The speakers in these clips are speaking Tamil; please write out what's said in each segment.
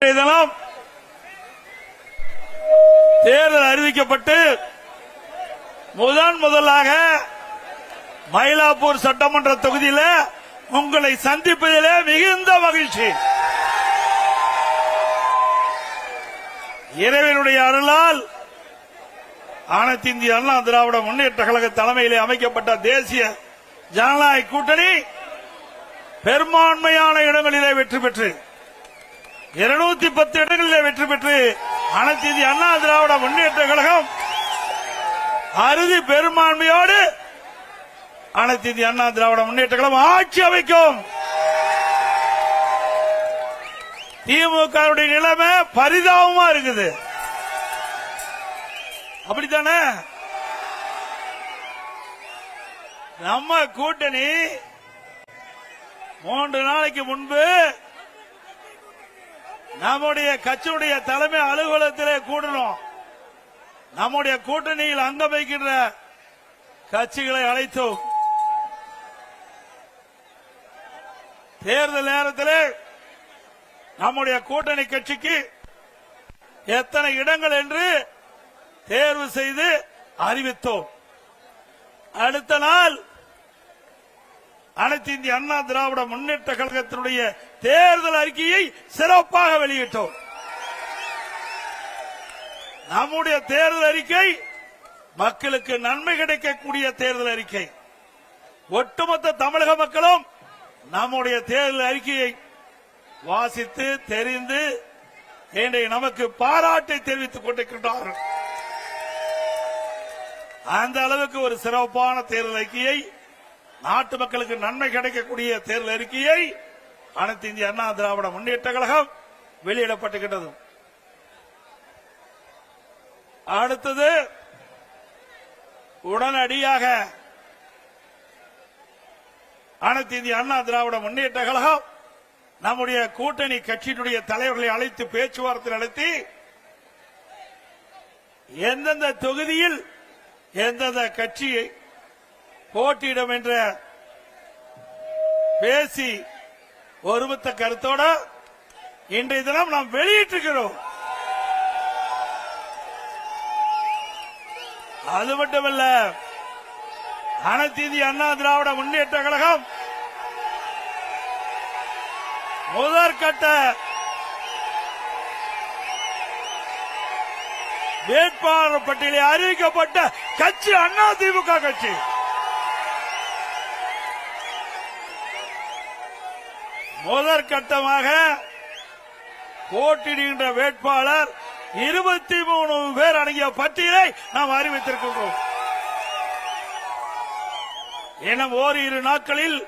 தினம் தேர்தல் அறிவிக்கப்பட்டு முதலாக மயிலாப்பூர் சட்டமன்ற தொகுதியில் உங்களை சந்திப்பதிலே மிகுந்த மகிழ்ச்சி. இறைவனுடைய அருளால் அனைத்து இந்திய அண்ணா திராவிட முன்னேற்ற கழக தலைமையிலே அமைக்கப்பட்ட தேசிய ஜனநாயக கூட்டணி பெரும்பான்மையான இடங்களிலே வெற்றி பெற்று 210 இடங்களிலே வெற்றி பெற்று அனைத்து இந்திய அண்ணா திராவிட முன்னேற்ற கழகம் அறுதி பெரும்பான்மையோடு அனைத்து இந்திய அண்ணா திராவிட முன்னேற்ற கழகம் ஆட்சி அமைக்கும். திமுக நிலைமை பரிதாபமா இருக்குது. அப்படித்தானே? நம்ம கூட்டணி 3 நாளைக்கு முன்பு நம்முடைய கட்சியுடைய தலைமை அலுவலகத்திலே கூடணும். நம்முடைய கூட்டணியில் அங்கம் வைக்கின்ற கட்சிகளை அழைத்தோம். தேர்தல் நேரத்தில் நம்முடைய கூட்டணி கட்சிக்கு எத்தனை இடங்கள் என்று தேர்வு செய்து அறிவித்தோம். அடுத்த நாள் அனைத்து இந்திய அண்ணா திராவிட முன்னேற்ற கழகத்தினுடைய தேர்தல் அறிக்கையை சிறப்பாக வெளியிட்டோம். நம்முடைய தேர்தல் அறிக்கை மக்களுக்கு நன்மை கிடைக்கக்கூடிய தேர்தல் அறிக்கை. ஒட்டுமொத்த தமிழக மக்களும் நம்முடைய தேர்தல் அறிக்கையை வாசித்து தெரிந்து இன்றைய நமக்கு பாராட்டை தெரிவித்துக் கொண்டிருக்கின்றார்கள். அந்த அளவுக்கு ஒரு சிறப்பான தேர்தல் அறிக்கையை, நாட்டு மக்களுக்கு நன்மை கிடைக்கக்கூடிய தேர்தல் அறிக்கையை அனைத்து இந்திய அண்ணா திராவிட முன்னேற்ற கழகம் வெளியிடப்பட்டுகின்றது. அடுத்தது உடனடியாக அனைத்து இந்திய அண்ணா திராவிட முன்னேற்ற கழகம் நம்முடைய கூட்டணி கட்சியினுடைய தலைவர்களை அழைத்து பேச்சுவார்த்தை நடத்தி எந்தெந்த தொகுதியில் எந்தெந்த கட்சியை போட்டியிடும் என்ற பேசி ஒருமித்த கருத்தோட இன்றைய தினம் நாம் வெளியிட்டிருக்கிறோம். அது மட்டுமல்ல, அனைத்து இந்திய அண்ணா திராவிட முன்னேற்ற கழகம் முதற்கட்ட வேட்பாளர் பட்டியலில் அறிவிக்கப்பட்ட கட்சி அண்ணா திமுக கட்சி. முதற்கட்டமாக போட்டியிடுகின்ற வேட்பாளர் 23 பேர் அடங்கிய பட்டியலை நாம் அறிவித்திருக்கின்றோம். என ஓரிரு நாட்களில்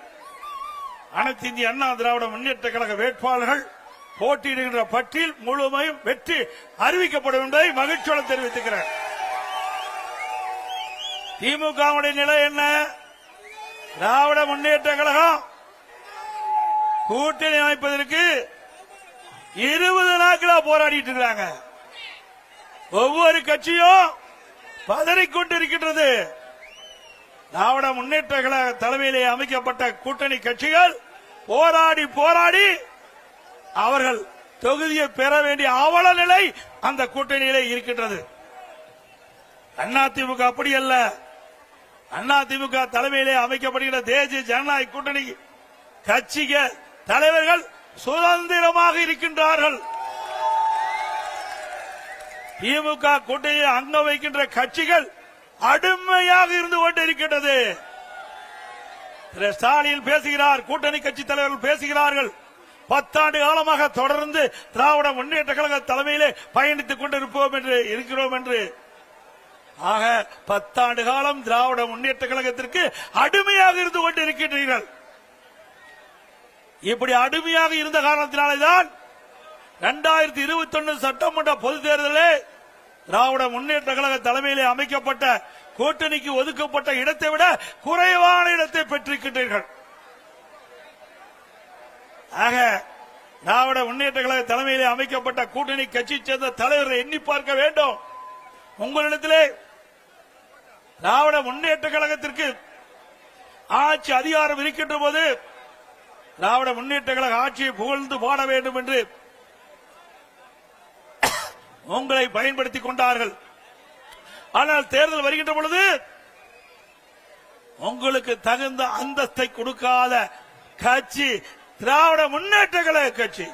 அனைத்து இந்திய அண்ணா திராவிட முன்னேற்ற கழக வேட்பாளர்கள் போட்டியிடுகின்ற பட்டியல் முழுமையும் வெற்றி அறிவிக்கப்படும் என்பதை மகிழ்ச்சியோடு தெரிவித்துக்கிறேன். திமுகவுடைய நிலை என்ன? திராவிட முன்னேற்ற கழகம் கூட்டணி அமைப்பதற்கு 20 நாட்களா போராடிட்டு இருக்காங்க. ஒவ்வொரு கட்சியும் பதறிக்கொண்டிருக்கின்றது. திராவிட முன்னேற்ற கழக தலைமையிலே அமைக்கப்பட்ட கூட்டணி கட்சிகள் போராடி போராடி அவர்கள் தொகுதியை பெற வேண்டிய அவல நிலை அந்த கூட்டணியிலே இருக்கின்றது. அதிமுக அப்படி அல்ல. அதிமுக தலைமையிலே அமைக்கப்படுகிற தேசிய ஜனநாயக கூட்டணி கட்சிகள் தலைவர்கள் சுதந்திரமாக இருக்கின்றார்கள். திமுக கூட்டணியை அங்க வைக்கின்ற கட்சிகள் அடிமையாக இருந்து கொண்டிருக்கின்றது. திரு ஸ்டாலின் பேசுகிறார், கூட்டணி கட்சி தலைவர்கள் பேசுகிறார்கள், 10 ஆண்டு காலமாக தொடர்ந்து திராவிட முன்னேற்ற கழக தலைமையிலே பயணித்துக் கொண்டிருப்போம் என்று இருக்கிறோம் என்று. ஆக 10 ஆண்டு காலம் திராவிட முன்னேற்ற கழகத்திற்கு அடிமையாக இருந்து கொண்டிருக்கின்றீர்கள். இப்படி அடிமையாக இருந்த காரணத்தினால்தான் 2021 சட்டமன்ற பொதுத் தேர்தலில் திராவிட முன்னேற்ற கழக தலைமையிலே அமைக்கப்பட்ட கூட்டணிக்கு ஒதுக்கப்பட்ட இடத்தை விட குறைவான இடத்தை பெற்றிருக்கின்றீர்கள். ஆக திராவிட முன்னேற்ற கழக தலைமையிலே அமைக்கப்பட்ட கூட்டணி கட்சியை சேர்ந்த தலைவர்களை எண்ணி பார்க்க வேண்டும். உங்களிடத்திலே திராவிட முன்னேற்ற கழகத்திற்கு ஆட்சி அதிகாரம் இருக்கின்ற போது திராவிட முன்னேற்ற கழக ஆட்சியை புகழ்ந்து பாட வேண்டும் என்று உங்களை பயன்படுத்திக் கொண்டார்கள். ஆனால் தேர்தல் வருகின்ற பொழுது உங்களுக்கு தகுந்த அந்தஸ்தை கொடுக்காத கட்சி திராவிட முன்னேற்ற கழக கட்சி.